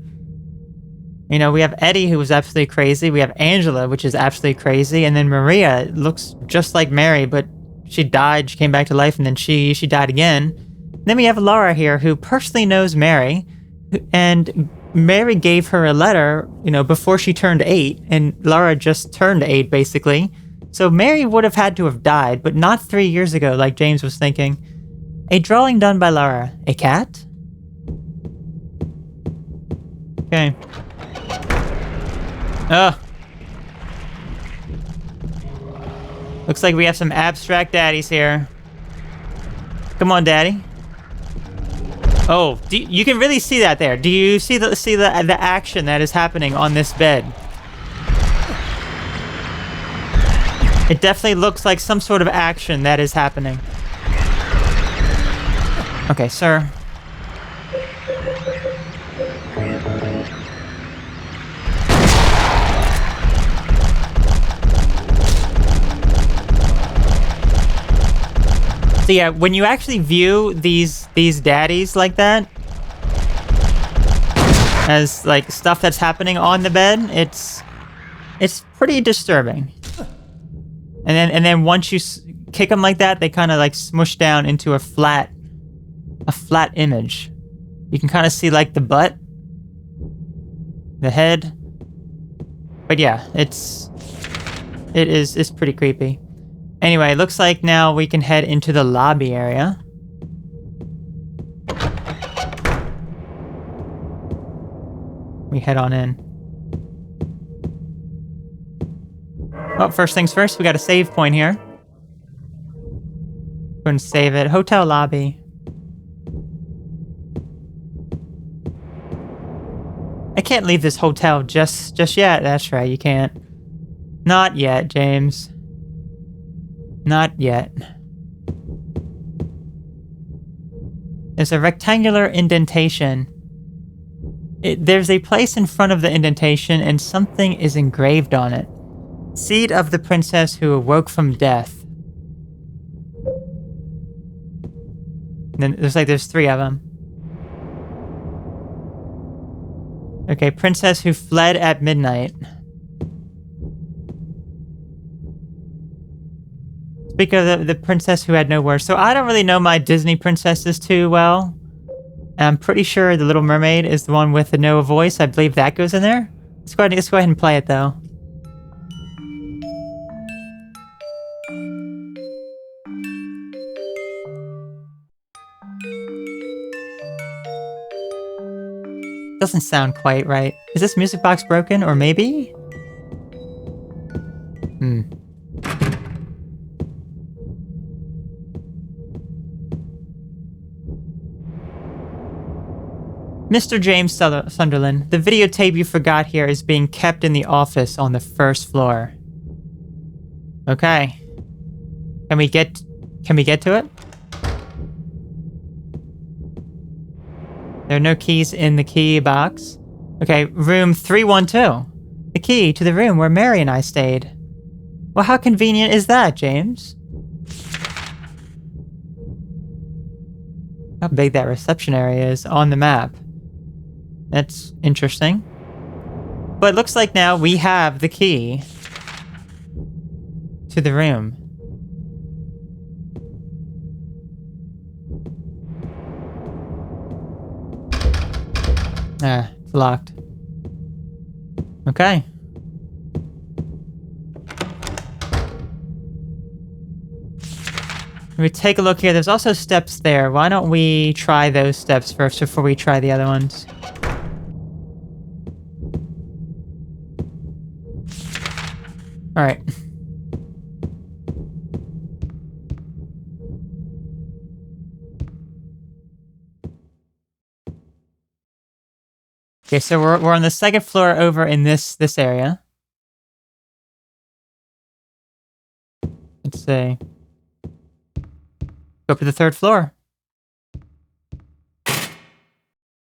You know, we have Eddie, who was absolutely crazy. We have Angela, which is absolutely crazy. And then Maria looks just like Mary, but she died, she came back to life, and then she died again. Then we have Laura here, who personally knows Mary, and Mary gave her a letter, before she turned 8, and Laura just turned 8, basically. So Mary would have had to have died, but not 3 years ago, like James was thinking. A drawing done by Laura. A cat? Okay. Ugh. Looks like we have some abstract daddies here. Come on, daddy. Oh, you can really see that there. Do you see the action that is happening on this bed? It definitely looks like some sort of action that is happening. Okay, sir. So yeah, when you actually view these daddies like that, as stuff that's happening on the bed, it's pretty disturbing. And then once you kick them like that, they kind of smush down into a flat image. You can kind of see the butt, the head. But yeah, it's pretty creepy. Anyway, looks like now we can head into the lobby area. We head on in. Oh, first things first, we got a save point here. Go and save it. Hotel lobby. I can't leave this hotel just yet. That's right, you can't. Not yet, James. Not yet. There's a rectangular indentation. There's a place in front of the indentation and something is engraved on it. Seed of the princess who awoke from death. And then there's 3 of them. Okay, princess who fled at midnight. Speak of the princess who had no words. So I don't really know my Disney princesses too well. I'm pretty sure the Little Mermaid is the one with the no voice. I believe that goes in there. Let's go ahead and play it though. Doesn't sound quite right. Is this music box broken or maybe? Mr. James Sunderland, the videotape you forgot here is being kept in the office on the 1st floor. Okay. Can we get to it? There are no keys in the key box. Okay, room 312. The key to the room where Mary and I stayed. Well, how convenient is that, James? How big that reception area is on the map. That's interesting. But it looks like now we have the key to the room. Ah, it's locked. Okay. Let me take a look here. There's also steps there. Why don't we try those steps first before we try the other ones? Alright. Okay, so we're on the 2nd floor over in this area. Let's see. Go up to the 3rd floor.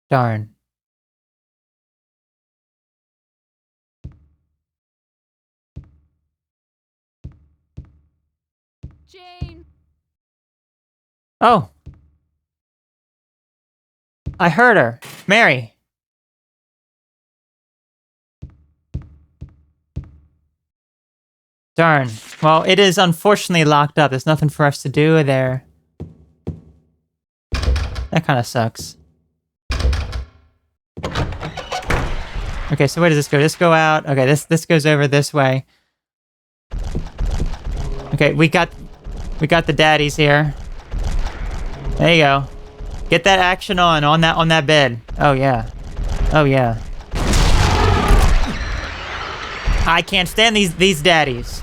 Darn. Jane. Oh. I heard her. Mary. Darn. Well, it is unfortunately locked up. There's nothing for us to do there. That kind of sucks. Okay, so where does this go? This go out. Okay, this goes over this way. Okay, we got the daddies here. There you go. Get that action on that bed. Oh yeah. Oh yeah. I can't stand these daddies.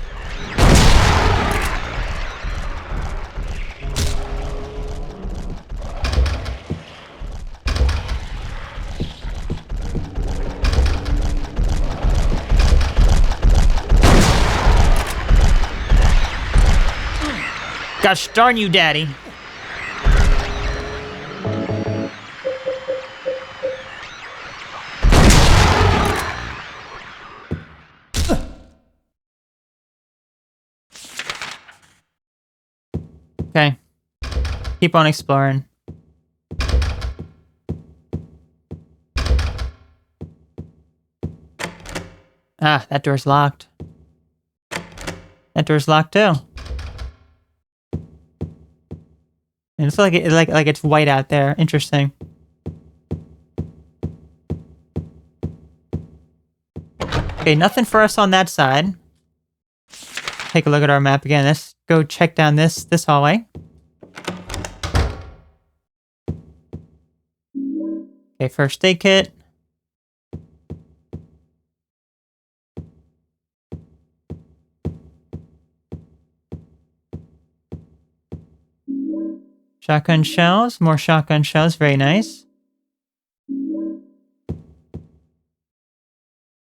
Gosh darn you, Daddy. Okay. Keep on exploring. Ah, that door's locked. That door's locked too. And it's like it's white out there. Interesting. Okay, nothing for us on that side. Take a look at our map again. Let's go check down this hallway. Okay, first aid kit. Shotgun shells. More shotgun shells. Very nice.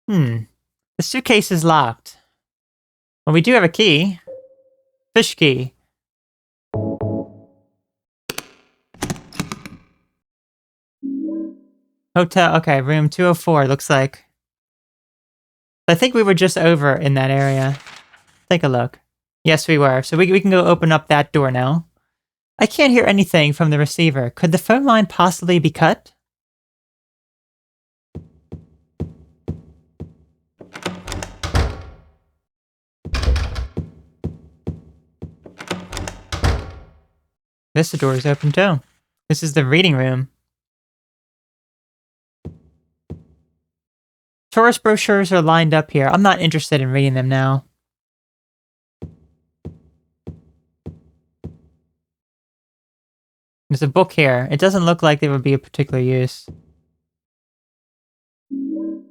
The suitcase is locked. Well, we do have a key. Fish key. Hotel, okay, room 204, looks like. I think we were just over in that area. Take a look. Yes, we were. So we can go open up that door now. I can't hear anything from the receiver. Could the phone line possibly be cut? This door is open too. This is the reading room. Tourist brochures are lined up here. I'm not interested in reading them now. There's a book here. It doesn't look like they would be of particular use.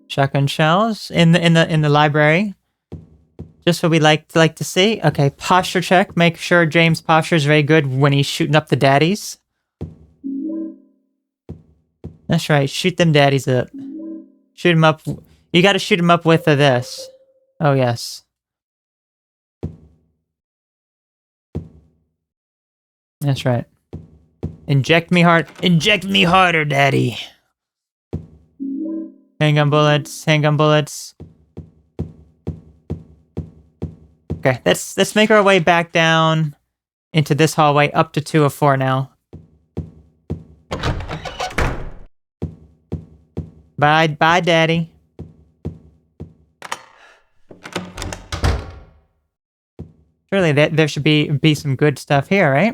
Shotgun shells in the library. Just what we like to see. Okay, posture check. Make sure James' posture is very good when he's shooting up the daddies. That's right. Shoot them daddies up. Shoot them up. You got to shoot them up with this. Oh yes. That's right. Inject me hard. Inject me harder, daddy. Handgun bullets. Handgun bullets. Okay, let's make our way back down into this hallway up to 204 now. Bye, daddy. Surely there should be some good stuff here, right?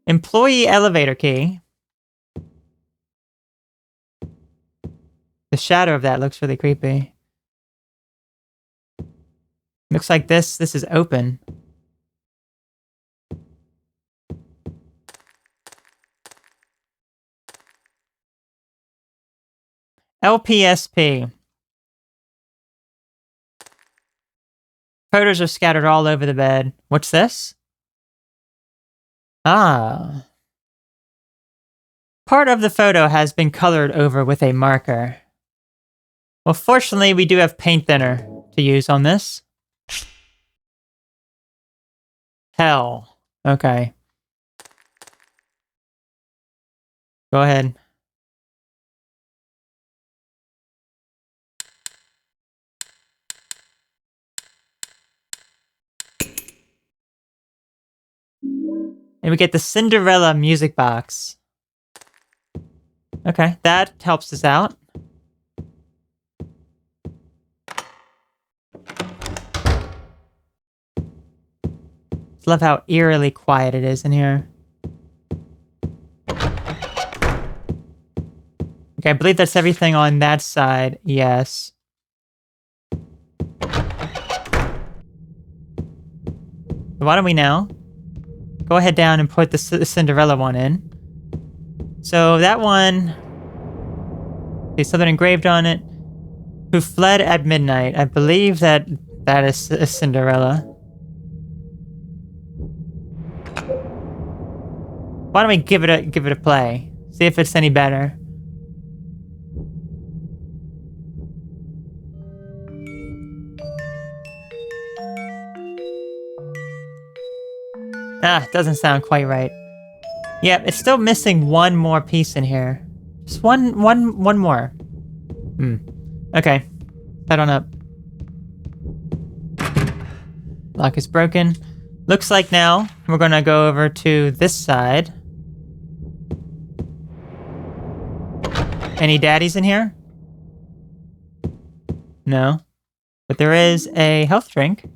Employee elevator key. The shadow of that looks really creepy. Looks like this is open. LPSP. Photos are scattered all over the bed. What's this? Ah. Part of the photo has been colored over with a marker. Well, fortunately, we do have paint thinner to use on this. Hell. Okay. Go ahead. And we get the Cinderella music box. Okay, that helps us out. Love how eerily quiet it is in here. Okay, I believe that's everything on that side. Yes. Why don't we now go ahead down and put the Cinderella one in. So that one, there's something engraved on it. Who fled at midnight. I believe that is a Cinderella. Why don't we give it a play? See if it's any better. Ah, doesn't sound quite right. Yeah, it's still missing one more piece in here. Just one more. Okay. Head on up. Lock is broken. Looks like now we're gonna go over to this side. Any daddies in here? No. But there is a health drink.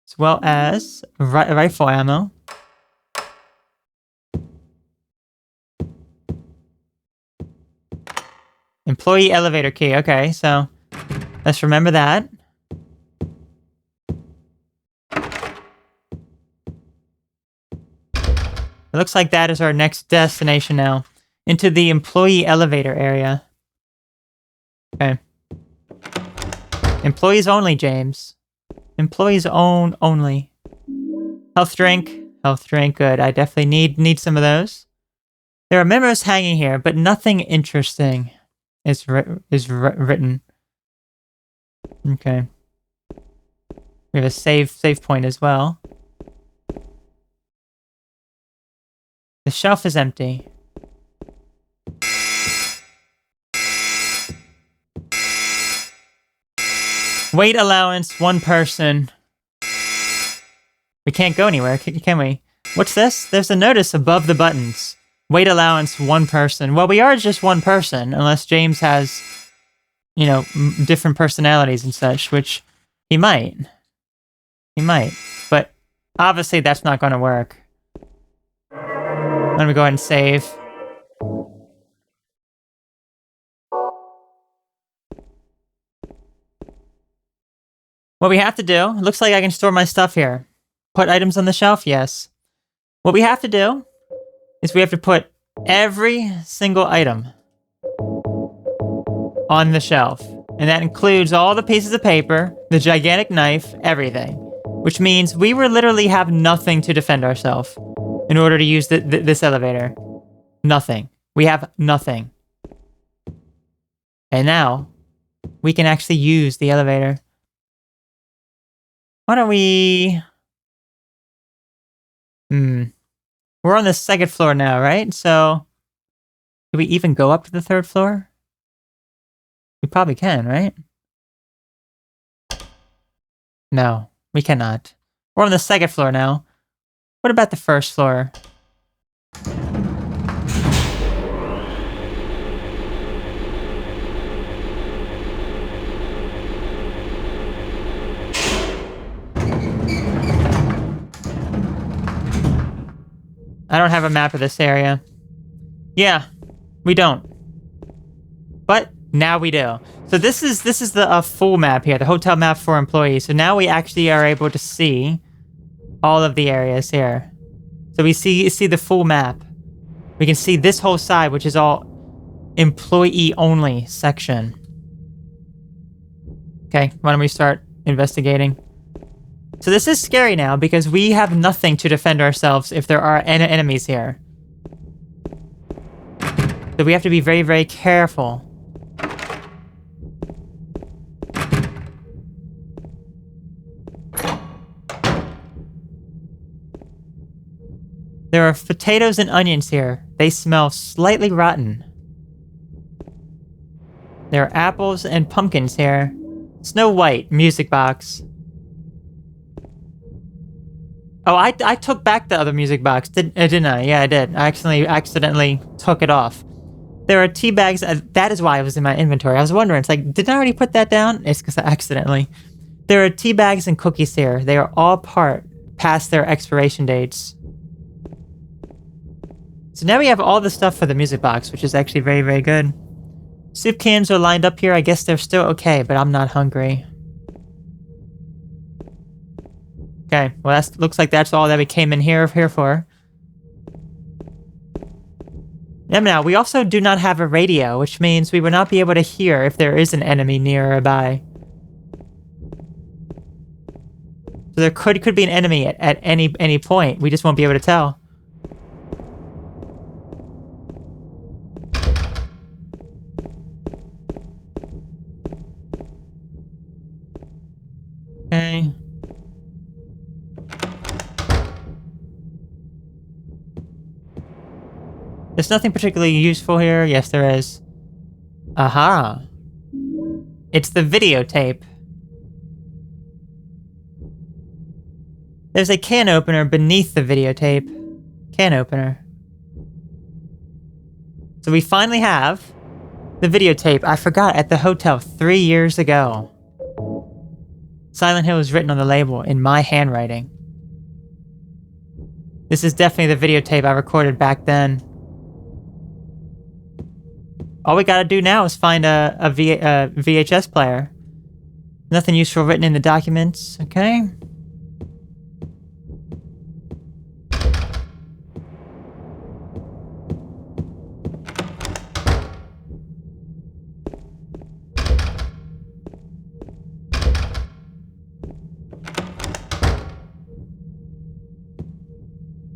As well as rifle ammo. Employee elevator key. Okay, so let's remember that. It looks like that is our next destination now. Into the employee elevator area. Okay. Employees only, James. Employees only. Health drink. Health drink, good. I definitely need some of those. There are memos hanging here, but nothing interesting is written. Okay. We have a save point as well. The shelf is empty. Weight allowance, 1 person. We can't go anywhere, can we? What's this? There's a notice above the buttons. Weight allowance, 1 person. Well, we are just 1 person, unless James has, you know, different personalities and such, which he might. He might. But obviously that's not going to work. I'm going to go ahead and save. What we have to do, it looks like I can store my stuff here. Put items on the shelf, yes. What we have to do is we have to put every single item on the shelf. And that includes all the pieces of paper, the gigantic knife, everything. Which means we will literally have nothing to defend ourselves in order to use this elevator. Nothing. We have nothing. And now, we can actually use the elevator. Why don't we... We're on the 2nd floor now, right? So, can we even go up to the 3rd floor? We probably can, right? No, we cannot. We're on the 2nd floor now. What about the 1st floor? I don't have a map of this area. Yeah, we don't. But now we do. So this is the full map here, the hotel map for employees. So now we actually are able to see all of the areas here. So we see the full map. We can see this whole side, which is all employee only section. Okay, why don't we start investigating? So this is scary now because we have nothing to defend ourselves if there are enemies here. So we have to be very, very careful. There are potatoes and onions here. They smell slightly rotten. There are apples and pumpkins here. Snow White, music box. Oh, I took back the other music box, didn't I? Yeah, I did. I accidentally took it off. There are tea bags. That is why it was in my inventory. I was wondering, it's like, did I already put that down? It's because I accidentally. There are tea bags and cookies here. They are all past their expiration dates. So now we have all the stuff for the music box, which is actually very, very good. Soup cans are lined up here. I guess they're still okay, but I'm not hungry. Okay, well, that looks like that's all that we came in here for. Now, we also do not have a radio, which means we will not be able to hear if there is an enemy nearby. So there could be an enemy at any point. We just won't be able to tell. Okay. There's nothing particularly useful here. Yes, there is. Aha. It's the videotape. There's a can opener beneath the videotape. Can opener. So we finally have the videotape I forgot at the hotel 3 years ago. Silent Hill is written on the label in my handwriting. This is definitely the videotape I recorded back then. All we gotta do now is find a VHS player. Nothing useful written in the documents, okay?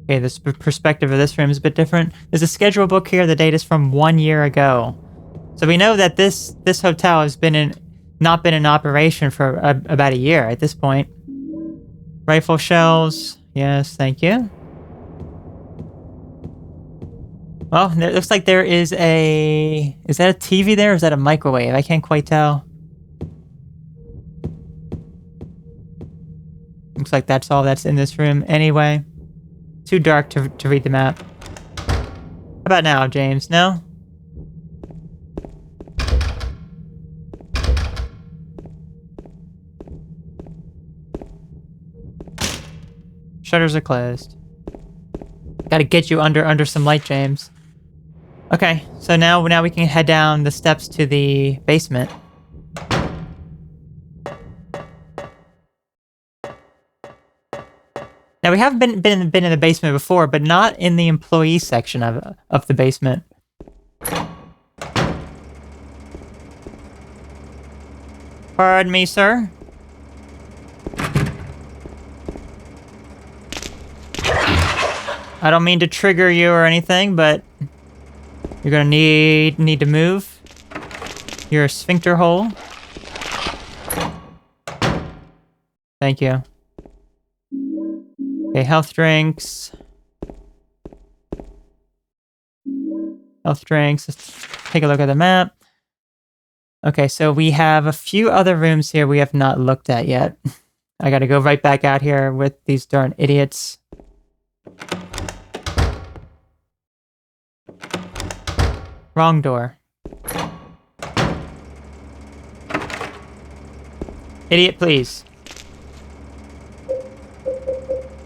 Okay, this perspective of this room is a bit different. There's a schedule book here. The date is from 1 year ago. So we know that this hotel has not been in operation for about a year at this point. Rifle shells. Yes, thank you. Well, it looks like there is a... Is that a TV there or is that a microwave? I can't quite tell. Looks like that's all that's in this room anyway. Too dark to read the map. How about now, James? No? Shutters are closed. Gotta get you under some light, James. Okay, so now we can head down the steps to the basement. Now we have been in the basement before, but not in the employee section of the basement. Pardon me, sir. I don't mean to trigger you or anything, but you're gonna need to move your sphincter hole. Thank you. Okay, health drinks. Health drinks. Let's take a look at the map. Okay, so we have a few other rooms here we have not looked at yet. I gotta go right back out here with these darn idiots. Wrong door. Idiot, please.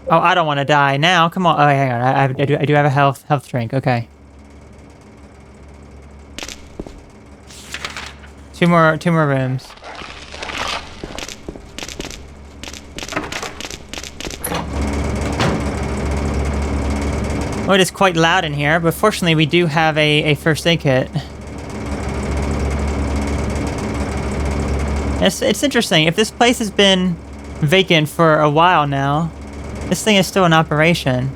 Oh, I don't want to die now. Come on. Oh, hang on. I do have a health drink. Okay. Two more rooms. Oh, it is quite loud in here, but fortunately we do have a first aid kit. It's interesting. If this place has been vacant for a while now, this thing is still in operation.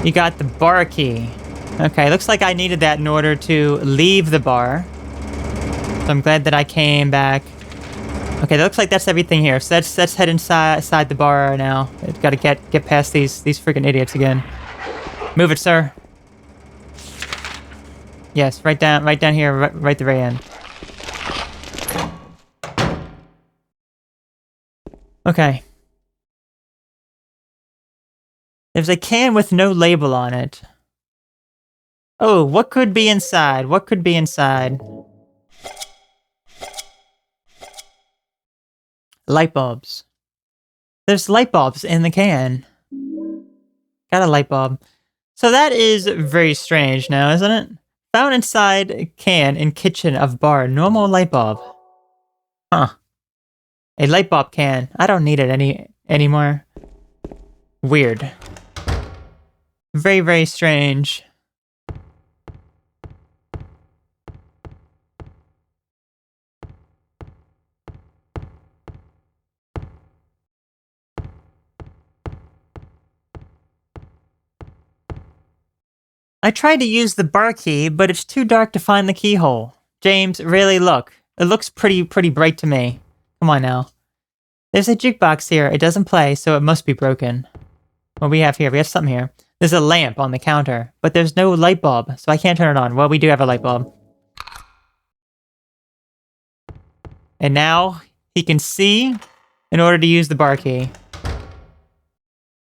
You got the bar key. Okay, looks like I needed that in order to leave the bar. So I'm glad that I came back. Okay, that looks like that's everything here. So let's head inside the bar now. I've got to get past these freaking idiots again. Move it, sir. Yes, right down here, right at the very end. Okay. There's a can with no label on it. Oh, what could be inside? What could be inside? Light bulbs. There's light bulbs in the can. Got a light bulb. So that is very strange now, isn't it? Found inside can in kitchen of bar. Normal light bulb. Huh. A light bulb can. I don't need it anymore. Weird. Very, very strange. I tried to use the bar key, but it's too dark to find the keyhole. James, really look. It looks pretty bright to me. Come on now. There's a jukebox here. It doesn't play, so it must be broken. What we have here? We have something here. There's a lamp on the counter, but there's no light bulb, so I can't turn it on. Well, we do have a light bulb. And now he can see in order to use the bar key.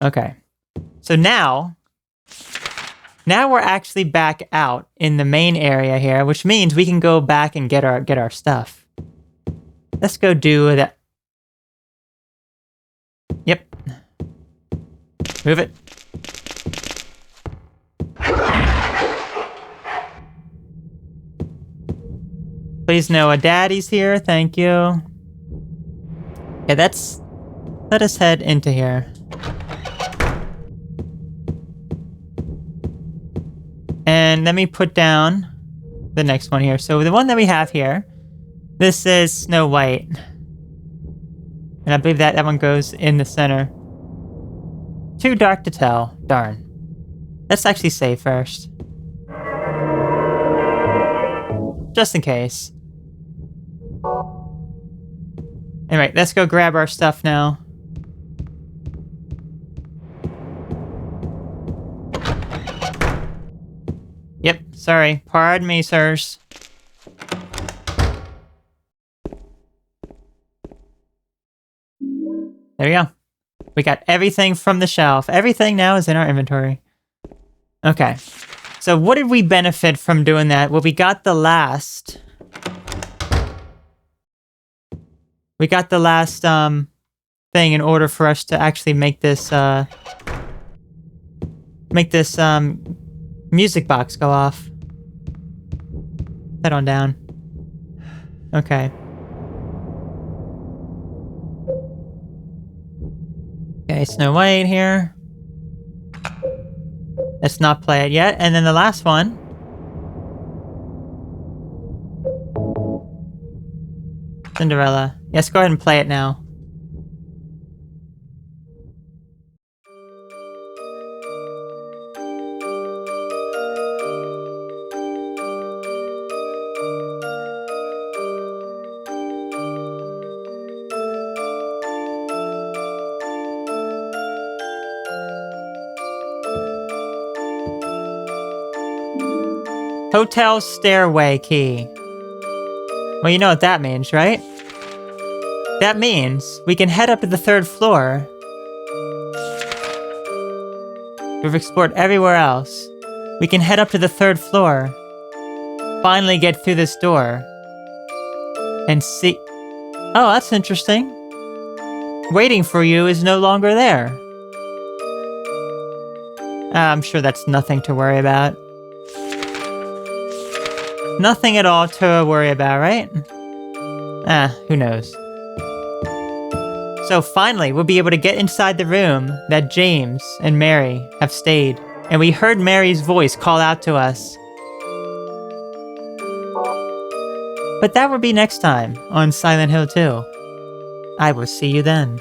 Okay. So now we're actually back out in the main area here, which means we can go back and get our stuff. Let's go do that. Yep. Move it. Please know a daddy's here. Thank you. Yeah, let us head into here. And let me put down the next one here. So the one that we have here, this is Snow White. And I believe that one goes in the center. Too dark to tell. Darn. Let's actually save first. Just in case. Alright, let's go grab our stuff now. Yep, sorry. Pardon me, sirs. There we go. We got everything from the shelf. Everything now is in our inventory. Okay. So what did we benefit from doing that? Well, we got the last... thing in order for us to actually make this, music box go off. Head on down. Okay. Okay, Snow White here. Let's not play it yet. And then the last one. Cinderella. Yes, go ahead and play it now. Hotel stairway key. Well, you know what that means, right? That means we can head up to the 3rd floor. We've explored everywhere else. We can head up to the 3rd floor. Finally get through this door. And see... Oh, that's interesting. Waiting for you is no longer there. I'm sure that's nothing to worry about. Nothing at all to worry about, right? Who knows. So finally, we'll be able to get inside the room that James and Mary have stayed. And we heard Mary's voice call out to us. But that will be next time on Silent Hill 2. I will see you then.